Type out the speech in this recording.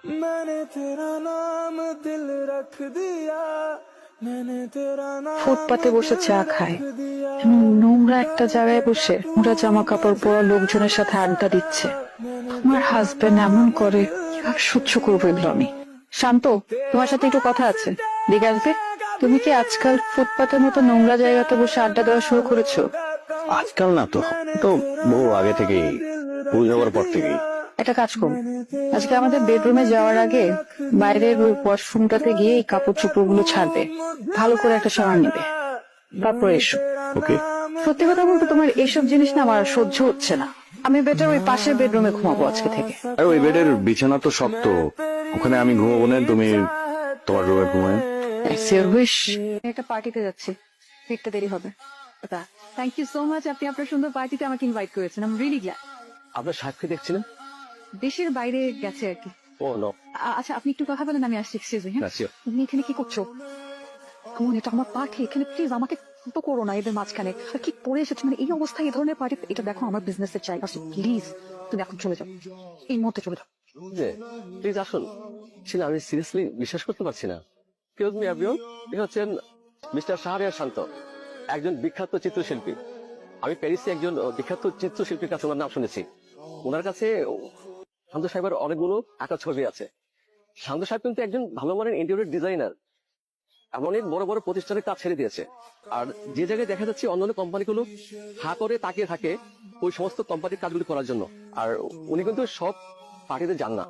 मैंने तेरा नाम दिल रख दिया, मैंने तेरा नाम ফুটপাতে বসে চা दिल খায়, रख दिया। এমন নোংরা একটা জায়গায় বসে ওরা জামা কাপড় পরা লোকজনের সাথে আড্ডা দিচ্ছে। আমার হাজবেন্ড এমন করে, আর সহ্য করবো এগুলো আমি। শান্ত, তোমার সাথে একটু কথা আছে, দেখে আসবে? তুমি কি আজকাল ফুটপাতের মতো নোংরা জায়গাতে বসে আড্ডা দেওয়া শুরু করেছো? আজকাল না তো, তো বহু আগে থেকেই, পুজো হওয়ার পর থেকেই। একটা কাজ করুন, আজকে আমাদের বেডরুমে যাওয়ার আগে বাইরের ওই ওয়াশরুমটাতে গিয়ে এই কাপড় চোপড় গুলো ছাড়বে, ভালো করে একটা শাওয়ার নেবে, তারপর এসো। ওকে। সত্যি কথা বলতে তোমার এইসব জিনিস না আমার সহ্য হচ্ছে না। আমি বেটার ওই পাশের বেডরুমে ঘুমাবো আজকে থেকে। আর ওই বেডের বিছানা তো শক্ত, ওখানে আমি ঘুমাবো না, তুমি তোমার রুমে ঘুমায়। একটা পার্টিতে যাচ্ছি, ফিরতে দেরি হবে। থ্যাংক ইউ সো মাচ, আপনি আপনার সুন্দর পার্টিতে আমাকে ইনভাইট করেছেন। I am really glad. আপনার সাহেবকে দেখছিলেন? দেশের বাইরে গেছে আর কি। ও নো। আচ্ছা, আপনি একটু কথা বলেন, আমি আসছি। Excuse me. হ্যাঁ, তুমি এখানে কি করছো? এটা আমার পার্টি, এখানে প্লিজ আমাকে তো করো না এদের মাঝখানে। আর কি পরে এসেছো, মানে এই অবস্থায় এই ধরনের পার্টি? এটা দেখো আমার বিজনেসের জায়গা, প্লিজ তুমি এখন চলে যাও, এই মুহূর্তে চলে যাও। প্লিজ আসুন। আমি সিরিয়াসলি বিশ্বাস করতে পারছি না। তিনি হচ্ছেন মিস্টার শাহরিয়ার শান্ত, একজন বিখ্যাত চিত্রশিল্পী। আমি প্যারিসে একজন বিখ্যাত চিত্রশিল্পীর কাছে ওনার নাম শুনেছি। ওনার কাছে শান্ত সাহেবের অনেকগুলো আঁকা ছবি আছে। শান্ত সাহেব কিন্তু একজন ভালো মানের ইন্টেরিয়র ডিজাইনার, এমন অনেক বড় বড় প্রতিষ্ঠানের কাজ ছেড়ে দিয়েছে। আর যে জায়গায় দেখা যাচ্ছে অন্যান্য কোম্পানিগুলো হা করে তাকিয়ে থাকে ওই সমস্ত কোম্পানির কাজগুলি করার জন্য, আর উনি কিন্তু সব পার্টিতে যান না।